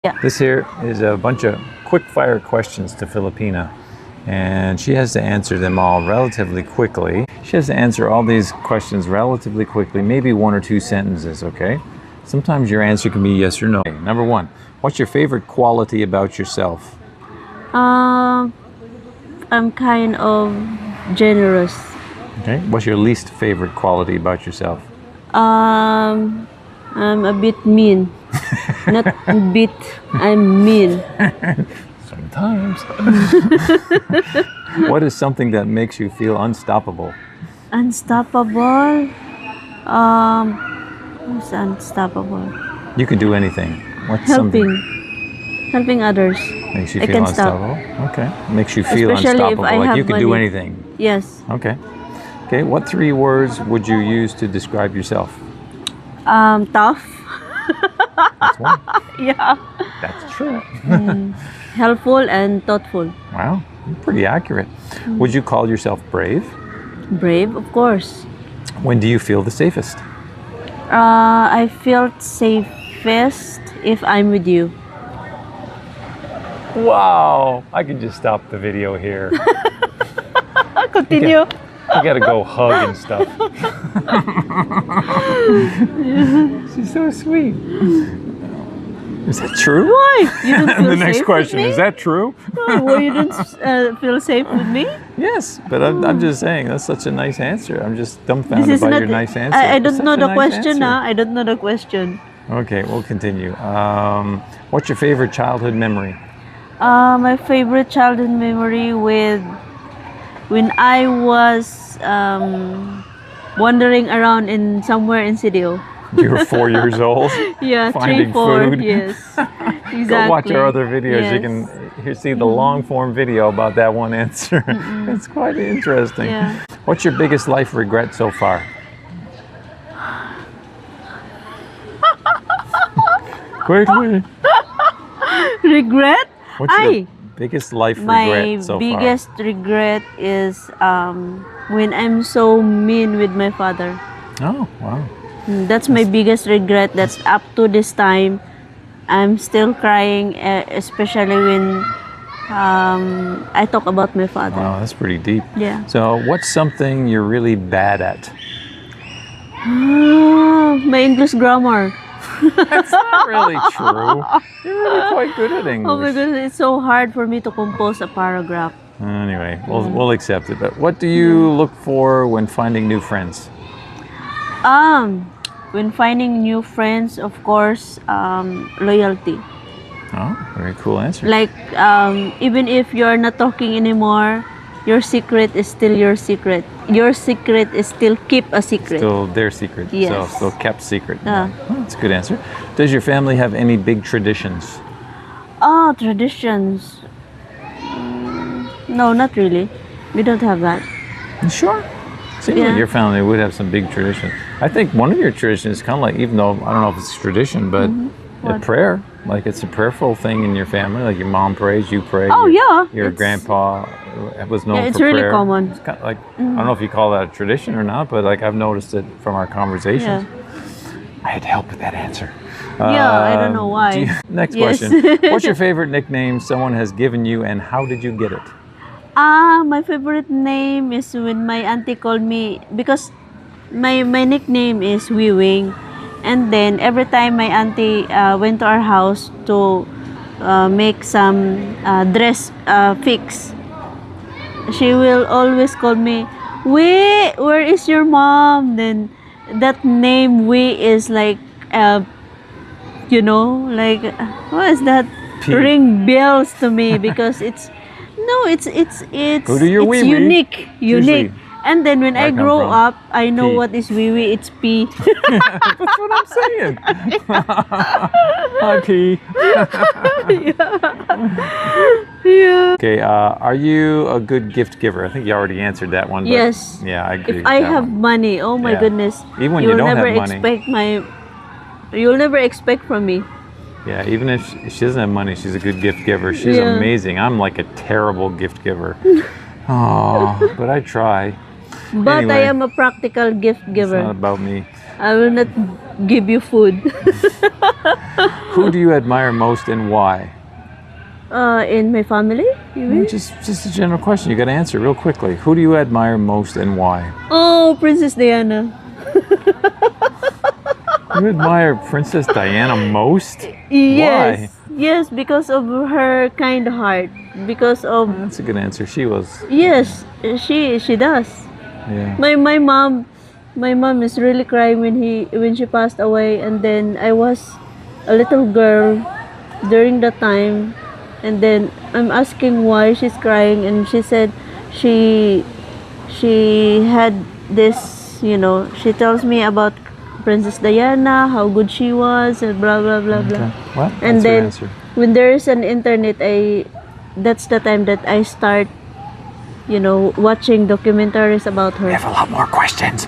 Yeah. This here is a bunch of quick fire questions to Filipina, and she has to answer them all relatively quickly. She has to answer all these questions relatively quickly, maybe one or two sentences, okay? Sometimes your answer can be yes or no. Okay, number one, what's your favorite quality about yourself? I'm kind of generous. Okay. What's your least favorite quality about yourself? I'm a bit mean. Not a bit, I'm mean. Sometimes. What is something that makes you feel unstoppable? Unstoppable. What's unstoppable? You can do anything. What's Helping. something Helping others. makes you I feel can stop. unstoppable? Okay. Makes you feel Especially if unstoppable. I Like have you can do money. anything. Yes. Okay. Okay. What three words would you use to describe yourself? Tough. That's one. Yeah. That's true. Helpful and thoughtful. Wow. Pretty accurate. Would you call yourself brave? Brave, of course. When do you feel the safest? I felt safest if I'm with you. Wow. I can just stop the video here. Continue. You gotta go hug and stuff. She's so sweet. Is that true? Why? You don't feel The next safe question, with me? is that true? Why you don't feel safe with me? Yes, but I'm just saying, that's such a nice answer. I'm just dumbfounded This is by not. your nice answer. I It's don't such know a the nice question. answer. I don't know the question. Okay, we'll continue. What's your favorite childhood memory? My favorite childhood memory with when I was wandering around in somewhere in Sidio. You were 4 years old. Yeah, Finding 3, 4. food. Yes, exactly. Go watch our other videos. Yes. You can see the long form video about that one answer. It's quite interesting. Yeah. What's your biggest life regret so far? Quickly. Regret? What's your biggest life My regret so biggest regret is when I'm so mean with my father. far? Oh, wow. That's my biggest regret. That's up to this time. I'm still crying, especially when I talk about my father. Wow, that's pretty deep. Yeah. So, what's something you're really bad at? My English grammar. That's not really true. You're really quite good at English. Oh my goodness, it's so hard for me to compose a paragraph. Anyway, we'll accept it. But what do you look for when finding new friends? When finding new friends, of course, loyalty. Oh, very cool answer. Like, even if you're not talking anymore, your secret is still your secret. Your secret is still keep a secret. Still their secret. Yes. So still kept secret. Yeah. Oh, that's a good answer. Does your family have any big traditions? Oh, traditions. No, not really. We don't have that. You sure? Seems Yeah. like your family would have some big traditions. I think one of your traditions is kind of like, even though I don't know if it's a tradition, but a What? prayer. Like it's a prayerful thing in your family. Like your mom prays, you pray. Oh, yeah. Your It's- grandpa was known Yeah, it's for really prayer. common. It's kind of like, I don't know if you call that a tradition or not, but like I've noticed it from our conversations. Yeah. I had to help with that answer. Yeah, I don't know why. Next Yes. question. What's your favorite nickname someone has given you and how did you get it? My favorite name is when my auntie called me, because my nickname is Wiwing. And then every time my auntie went to our house to make some dress fix, she will always call me, where is your mom? Then that name We is like, like, what is that? P. Ring bells to me because it's Go to your it's wee-wee. unique. Usually And then when where I I come grow from. up, I know P. what is Wiwi. It's P. That's what I'm saying. Hi, P. Yeah. Okay, are you a good gift giver? I think you already answered that one. But Yes. Yeah, I agree If with I that have one. money, oh my Yeah. goodness. Even when you You'll don't never have money. You'll never expect from me. Yeah, even if she doesn't have money, she's a good gift giver. She's Yeah. amazing. I'm like a terrible gift giver. Oh, but I try. But Anyway, I am a practical gift It's giver. not about me. I will not give you food. Who do you admire most and why? In my family, you mean? Just a general question. You got to answer real quickly. Who do you admire most and why? Oh, Princess Diana. You admire Princess Diana most? Yes. Why? Yes, because of her kind heart. Because of That's a good answer. She was. yes, she does. Yeah. My mom is really crying when she passed away, and then I was a little girl during that time, and then I'm asking why she's crying, and she said she she had this, she tells me about Princess Diana, how good she was, and blah blah blah blah. Okay. Well, And that's your then answer. when there is an internet, that's the time that I start, watching documentaries about We her. have a lot more questions.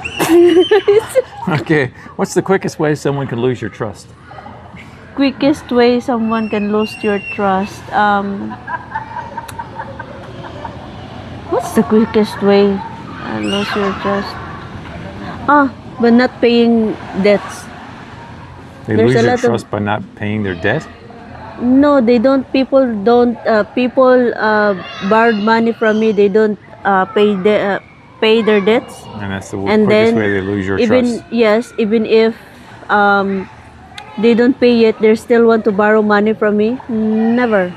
Okay. What's the quickest way someone can lose your trust? Quickest way someone can lose your trust. What's the quickest way lose your trust? But not paying debts. They There's lose a your lot of- trust by not paying their debt? No, they don't. People don't. People borrowed money from me. They don't pay their debts. And that's the And quickest then way they lose your even trust. yes, even if they don't pay yet, they still want to borrow money from me. Never.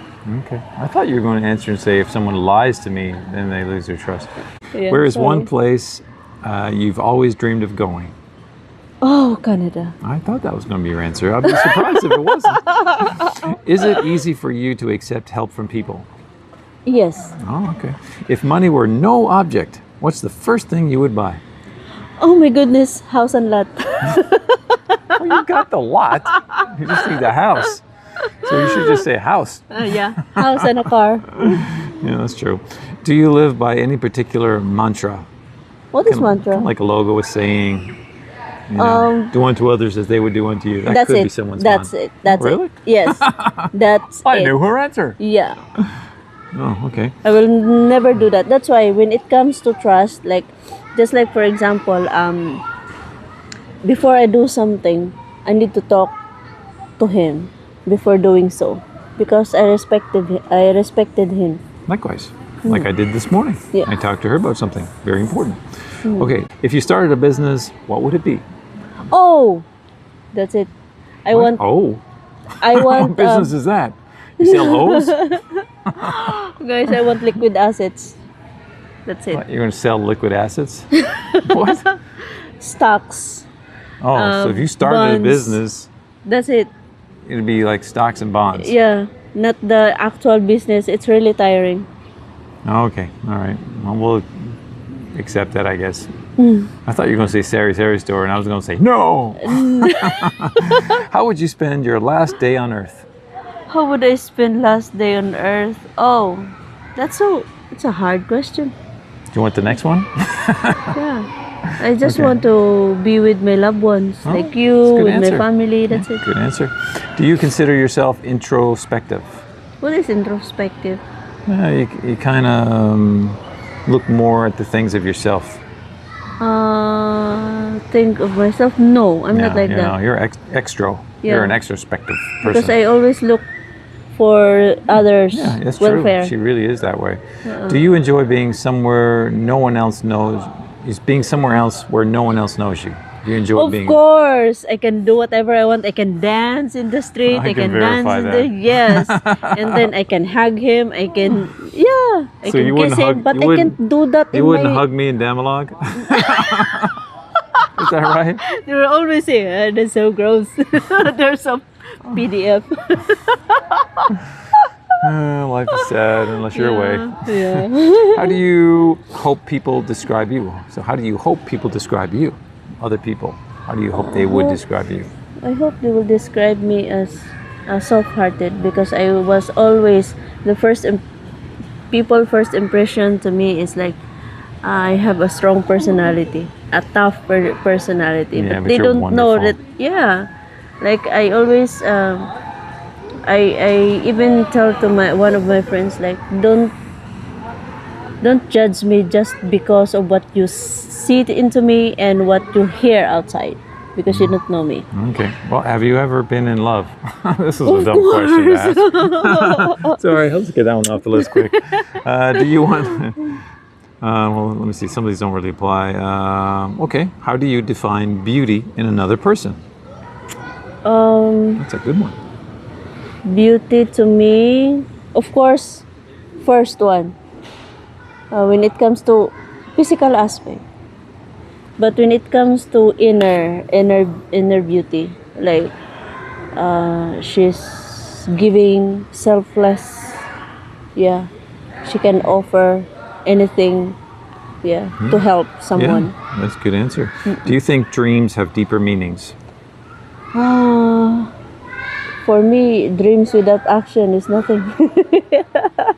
Okay. I thought you were going to answer and say if someone lies to me, then they lose their trust. Yeah, Where is sorry. one place you've always dreamed of going? Oh, Canada. I thought that was going to be your answer. I'd be surprised if it wasn't. Is it easy for you to accept help from people? Yes. Oh, okay. If money were no object, what's the first thing you would buy? Oh my goodness, house and lot. Well, you got the lot. You just need the house. So you should just say house. Yeah, house and a car. Yeah, that's true. Do you live by any particular mantra? What is mantra? Like a logo is saying, do unto others as they would do unto you. That That's could it. be someone's That's mantra. it. That's Really? it. Yes. That's I it. knew her answer. Yeah. Oh, okay. I will never do that. That's why when it comes to trust, just like for example, before I do something, I need to talk to him before doing so because I respected him. Likewise, like I did this morning. Yeah. I talked to her about something very important. Okay, if you started a business, what would it be? Oh, that's it. I What? want. Oh, I what want. business is that? You sell hose? Guys, I want liquid assets. That's it. What, you're going to sell liquid assets? What? Stocks. Oh, so if you started a bonds. business, That's it. it'd be like stocks and bonds. Yeah, not the actual business. It's really tiring. Oh, okay, all right. Well, we'll accept that, I guess. Mm. I thought you were going to say Sari store, and I was going to say no. How would you spend your last day on Earth? How would I spend last day on Earth? Oh, it's a hard question. Do you want the next one? Yeah. I just Okay. want to be with my loved ones, Oh, like that's a you, good with answer. my family. That's it. Good answer. Do you consider yourself introspective? What is introspective? You kind of look more at the things of yourself. Think of myself? No, I'm not like you that. know, you're extro. You're Yeah. an extrospective Because person. I always look for others' Yeah, that's welfare. true. She really is that way. Do you enjoy being somewhere no one else knows? Is being somewhere else where no one else knows you? Do you enjoy Of being? course, I can do whatever I want. I can dance in the street. I I can can dance verify in that. the yes, and then I can hug him. I can I So can you kiss wouldn't him, hug- but you I can't do that You in wouldn't my. hug me in Damalog? Is that right? They will always say, "That's so gross." There's a PDF. Life is sad unless you're away. Yeah. How do you hope people describe you? So how do you hope people describe you? Other people. How do you hope they would describe you? I hope they will describe me as soft-hearted because I was always the people first impression to me is like I have a strong personality, a tough personality. Yeah, but But they you're don't know wonderful. that. Yeah, like I always I even tell to one of my friends like don't judge me just because of what you see into me and what you hear outside. because you don't know me. Okay. Well, have you ever been in love? This is a dumb question to ask. Sorry, let's get that one off the list quick. Do you want? Well, let me see. Some of these don't really apply. Okay. How do you define beauty in another person? That's a good one. Beauty to me, of course, first one. When it comes to physical aspect, but when it comes to inner beauty, like she's giving, selfless. Yeah, she can offer anything. Yeah, to help someone. Yeah, that's a good answer. Do you think dreams have deeper meanings? For me, dreams without action is nothing.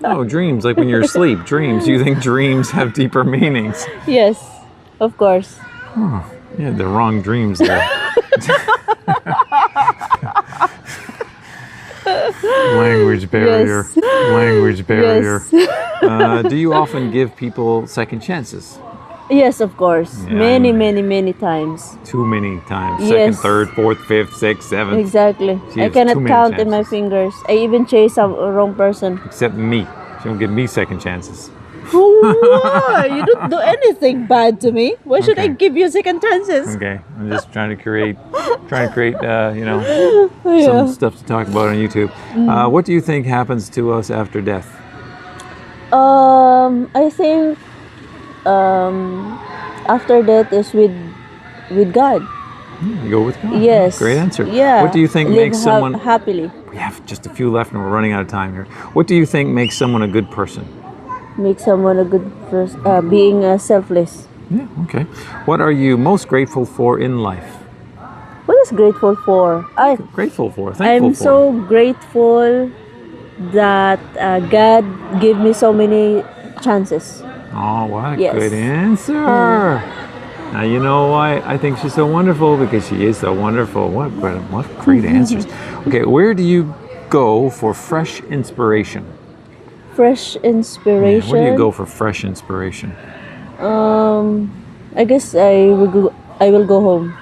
Oh, dreams, like when you're asleep, dreams. You think dreams have deeper meanings? Yes, of course. Oh, you had the wrong dreams there. Language barrier. Yes. Language barrier. Yes. Do you often give people second chances? Yes, of course. Yeah, Many, I know. many, many times. Too many times. Yes. Second, third, fourth, fifth, sixth, seventh. Exactly. She I has too cannot many count in my chances. fingers. I even chase a wrong person. Except me. She don't give me second chances. Why? You don't do anything bad to me. Why should I Okay. give you second chances? Okay, I'm just trying to create, you know, Yeah. some stuff to talk about on YouTube. What do you think happens to us after death? I think after that is with God. You go with God. Yes. Great answer. Yeah. What do you think Live makes someone? happily? We have just a few left, and we're running out of time here. What do you think makes someone a good person? Make someone a good person. Being selfless. Yeah. Okay. What are you most grateful for in life? What is grateful for? Grateful for. Thankful I'm for. so grateful that God gave me so many chances. Oh, what a Yes. good answer. Now, you know why I think she's so wonderful? Because she is so wonderful. What great answers. Okay, where do you go for fresh inspiration? Fresh Yeah, inspiration. where do you go for fresh inspiration? I guess I will go home.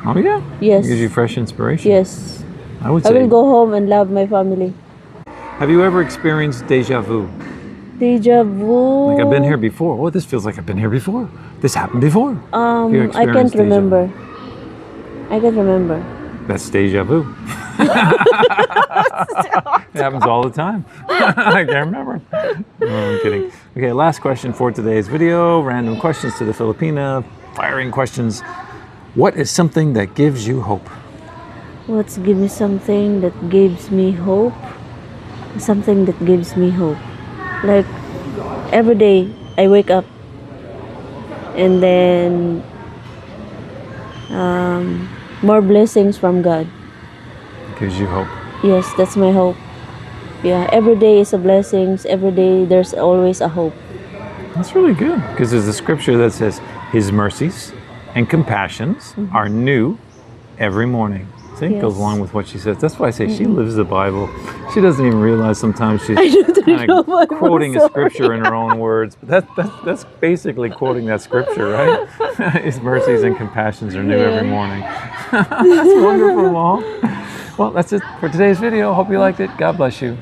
Oh, yeah? Yes. Gives you fresh inspiration? Yes. I would I say. will go home and love my family. Have you ever experienced deja vu? Deja vu. Like, I've been here before. Oh, this feels like I've been here before. This happened before. You I can't experienced deja vu. remember. I can't remember. That's deja vu. It happens all the time. I can't remember. No, I'm kidding. Okay, last question for today's video. Random questions to the Filipina. Firing questions. What is something that gives you hope? What's give me something that gives me hope? Something that gives me hope. Like every day I wake up and then more blessings from God. Gives you hope. Yes, that's my hope. Yeah, every day is a blessings. Every day there's always a hope. That's really good. Because there's a scripture that says, His mercies and compassions are new every morning. See, it goes Yes. along with what she says. That's why I say she lives the Bible. She doesn't even realize sometimes she's don't kind know of Bible, quoting a sorry. scripture in her own words. But that's basically quoting that scripture, right? His mercies and compassions are new every morning. That's wonderful, Mom. Well, that's it for today's video. Hope you liked it. God bless you.